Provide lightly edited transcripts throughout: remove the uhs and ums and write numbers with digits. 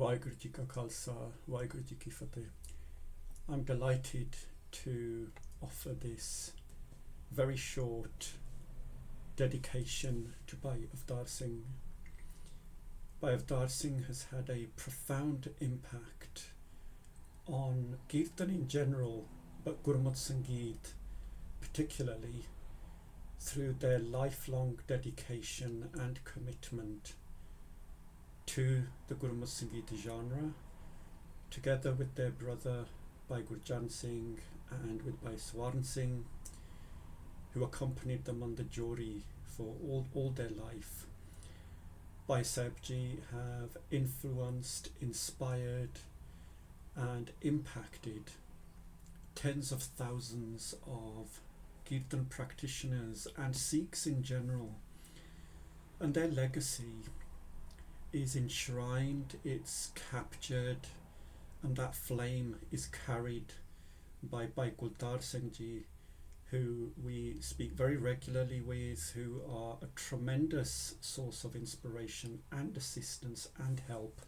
Waheguru Ji Ka Khalsa, Waheguru Ji Ki Fateh. I'm delighted to offer this very short dedication to Bhai Avtar Singh. Bhai Avtar Singh has had a profound impact on Kirtan in general, but Gurmat Sangeet particularly, through their lifelong dedication and commitment to the Gurmat Sangeet genre, together with their brother Bhai Gurjan Singh and with Bhai Swarn Singh, who accompanied them on the Jori for all their life. Bhai Sahib Ji have influenced, inspired and impacted tens of thousands of Kirtan practitioners and Sikhs in general, and their legacy is enshrined, it's captured, and that flame is carried by Bhai Avtar Singh Ji, who we speak very regularly with, who are a tremendous source of inspiration and assistance and help.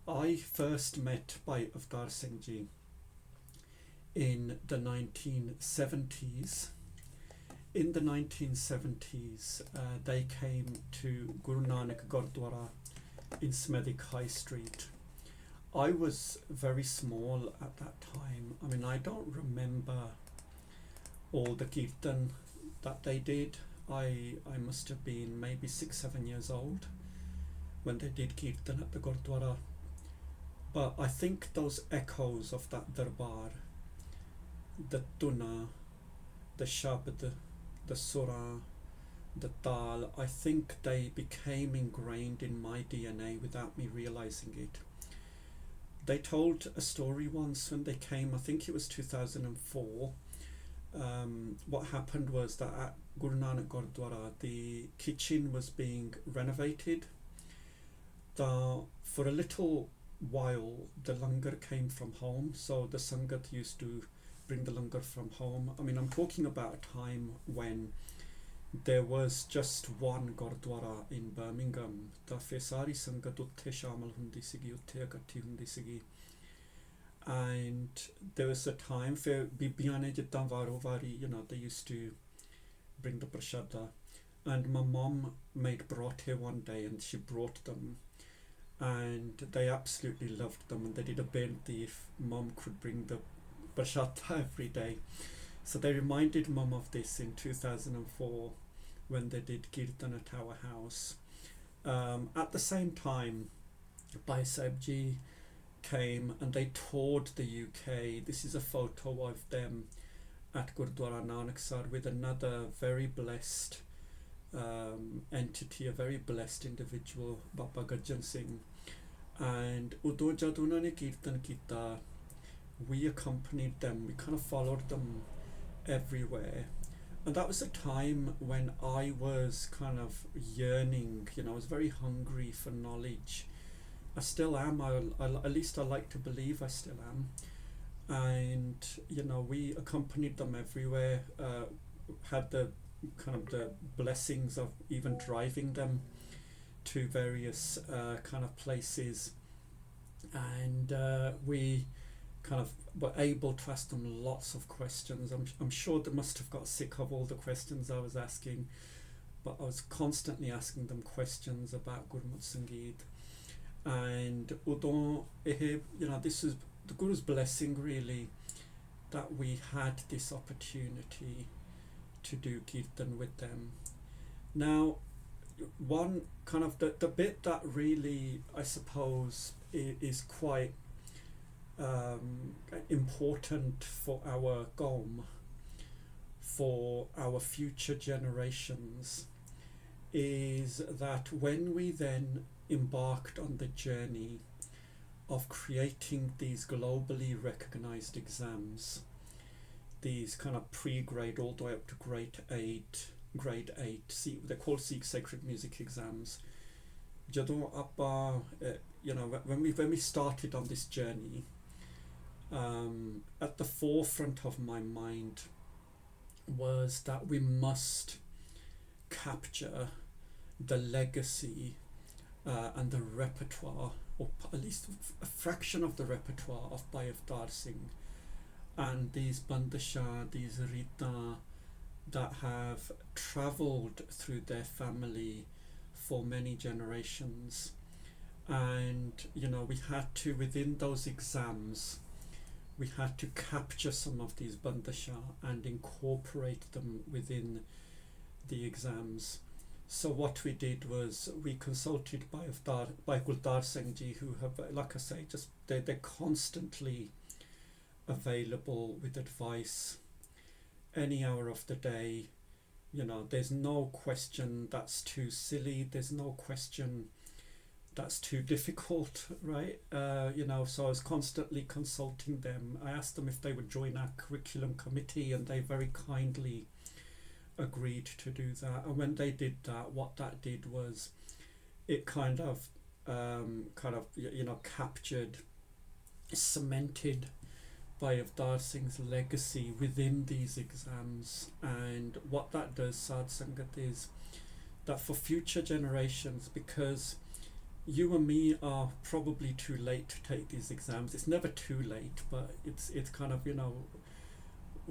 I first met Bhai Avtar Singh Ji in the 1970s. In the 1970s, they came to Guru Nanak Gurdwara in Smethwick High Street. I was very small at that time. I mean, I don't remember all the Kirtan that they did. I must have been maybe 6-7 years old when they did Kirtan at the Gurdwara. But I think those echoes of that Darbar, the Tuna, the Shabd, the Surah, the Tal, I think they became ingrained in my DNA without me realizing it. They told a story once when they came, I think it was 2004. What happened was that at Guru Nanak Gurdwara, the kitchen was being renovated. For a little while, the langar came from home, so the Sangat used to bring the langar from home. I mean, I'm talking about a time when there was just one Gurdwara in Birmingham. ਤਾਂ ਫਿਰ ਸਾਰੀ ਸੰਗਤ ਉੱਥੇ ਸ਼ਾਮਲ ਹੁੰਦੀ ਸੀਗੀ, ਉੱਥੇ ਇਕੱਠੀ ਹੁੰਦੀ ਸੀਗੀ. And there was a time ਫਿਰ ਬੀਬੀਆਂ ਨੇ ਜਿੱਦਾਂ ਵਾਰੋ ਵਾਰੀ, they used to bring the prashada. And my mom made parathe one day and she brought them. And they absolutely loved them, and they did a benti if mom could bring the prashada every day. So they reminded mum of this in 2004 when they did Kirtan at our house. At the same time, Bhai Sahib Ji came and they toured the UK. This is a photo of them at Gurdwara Nanaksar with another very blessed entity, a very blessed individual, Baba Gurjan Singh. And udo jad unhone ne Kirtan kita, we accompanied them, we kind of followed them everywhere. And that was a time when I was kind of yearning, I was very hungry for knowledge. I still am, at least I like to believe I still am. And, we accompanied them everywhere, had the kind of the blessings of even driving them to various kind of places. And we kind of were able to ask them lots of questions. I'm sure they must have got sick of all the questions I was asking, but I was constantly asking them questions about Gurmat Sangeet. And this is the Guru's blessing really, that we had this opportunity to do Kirtan with them. Now, one kind of the bit that really, I suppose, is quite important for our Gaum, for our future generations, is that when we then embarked on the journey of creating these globally recognized exams, these kind of pre-grade all the way up to grade 8, they're called Sikh Sacred Music Exams. When we started on this journey, at the forefront of my mind was that we must capture the legacy and the repertoire, or at least a fraction of the repertoire of Bhai Avtar Singh, and these bandashah, these rita that have travelled through their family for many generations. And we had to, within those exams, we had to capture some of these bandashah and incorporate them within the exams. So what we did was we consulted Bhai Avtar Singh Ji, who have, like I say, just they're constantly available with advice any hour of the day. There's no question that's too silly, there's no question that's too difficult, right? So I was constantly consulting them. I asked them if they would join our curriculum committee, and they very kindly agreed to do that. And when they did that, what that did was it kind of captured, cemented Bhai Avtar Singh's legacy within these exams. And what that does, Sad Sangat, is that for future generations, because you and me are probably too late to take these exams. It's never too late, but it's kind of,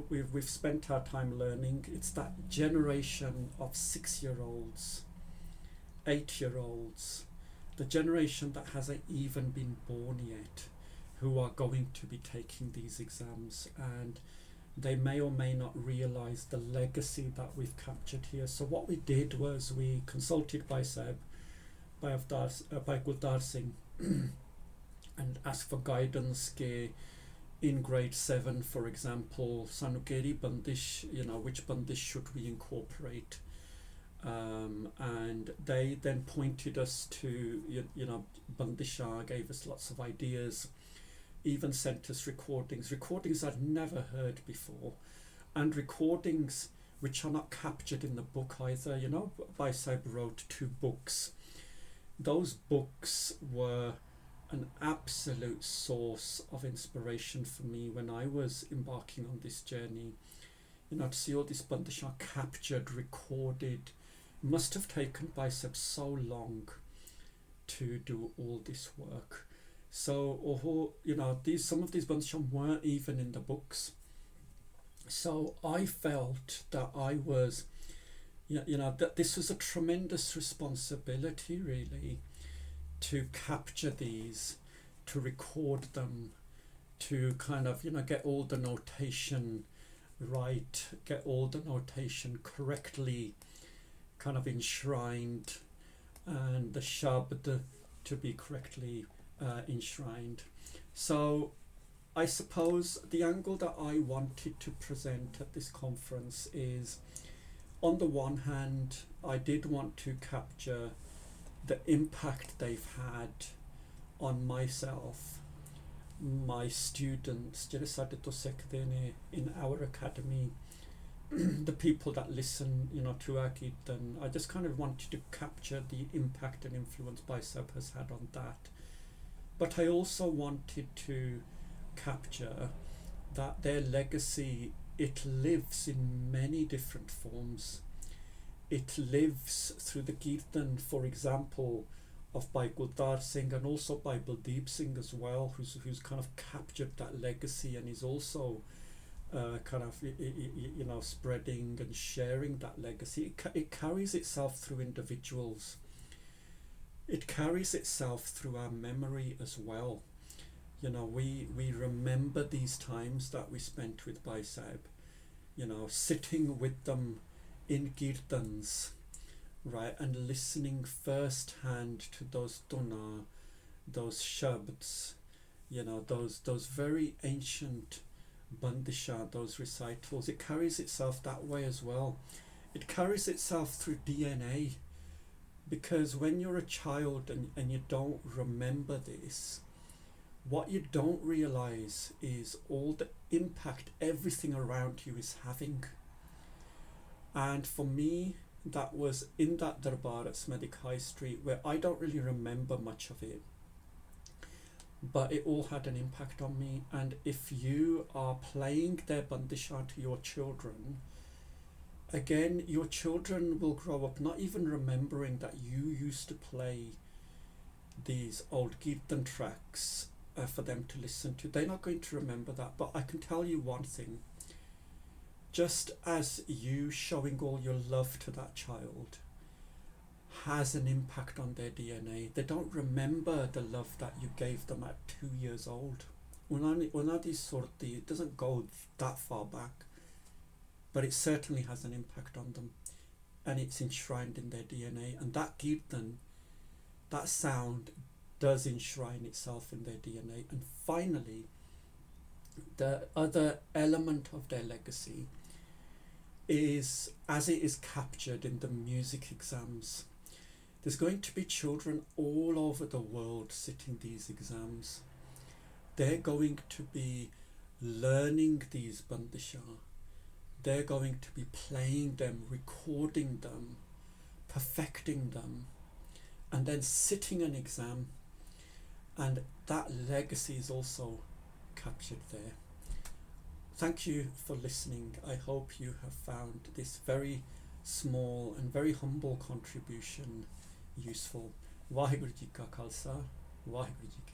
we've spent our time learning. It's that generation of 6-year-olds, 8-year-olds, the generation that hasn't even been born yet, who are going to be taking these exams, and they may or may not realize the legacy that we've captured here. So what we did was we consulted Bhai Avtar Singh and asked for guidance. In grade 7, for example, Sanukeri Bandish, which Bandish should we incorporate? And they then pointed us to, Bandishah, gave us lots of ideas, even sent us recordings I'd never heard before, and recordings which are not captured in the book either. Bhai Sahib wrote 2 books. Those books were an absolute source of inspiration for me when I was embarking on this journey. To see all this bandashah captured, recorded, must have taken Bhai Sahib so long to do all this work. So, some of these bandashah weren't even in the books. So I felt that I was, that this was a tremendous responsibility, really, to capture these, to record them, to kind of, get all the notation right, get all the notation correctly kind of enshrined, and the shabd to be correctly enshrined. So I suppose the angle that I wanted to present at this conference is, on the one hand, I did want to capture the impact they've had on myself, my students, in our academy, the people that listen, to our Kirtan. I just kind of wanted to capture the impact and influence Bhai Sahib has had on that. But I also wanted to capture that their legacy, it lives in many different forms. It lives through the Kirtan, for example, of Bhai Avtar Singh, and also Bhai Baldeep Singh as well, who's kind of captured that legacy and is also spreading and sharing that legacy. It carries itself through individuals. It carries itself through our memory as well. We remember these times that we spent with Bhai Sahib, sitting with them in Kirtans, right, and listening firsthand to those duna, those shabds, those very ancient bandishah, those recitals. It carries itself that way as well. It carries itself through DNA, because when you're a child and you don't remember this, what you don't realize is all the impact everything around you is having. And for me, that was in that darbar at Smethwick High Street, where I don't really remember much of it, but it all had an impact on me. And if you are playing their bandishah to your children, again, your children will grow up not even remembering that you used to play these old Kirtan tracks for them to listen to. They're not going to remember that, but I can tell you one thing. Just as you showing all your love to that child has an impact on their DNA, they don't remember the love that you gave them at 2 years old. It doesn't go that far back, but it certainly has an impact on them, and it's enshrined in their DNA. And that Kirtan, that sound, does enshrine itself in their DNA. And finally, the other element of their legacy is as it is captured in the music exams. There's going to be children all over the world sitting these exams. They're going to be learning these bandishah. They're going to be playing them, recording them, perfecting them, and then sitting an exam. And that legacy is also captured there. Thank you for listening. I hope you have found this very small and very humble contribution useful. Vaheguru Ji Ka Khalsa, Vaheguru Ji Ki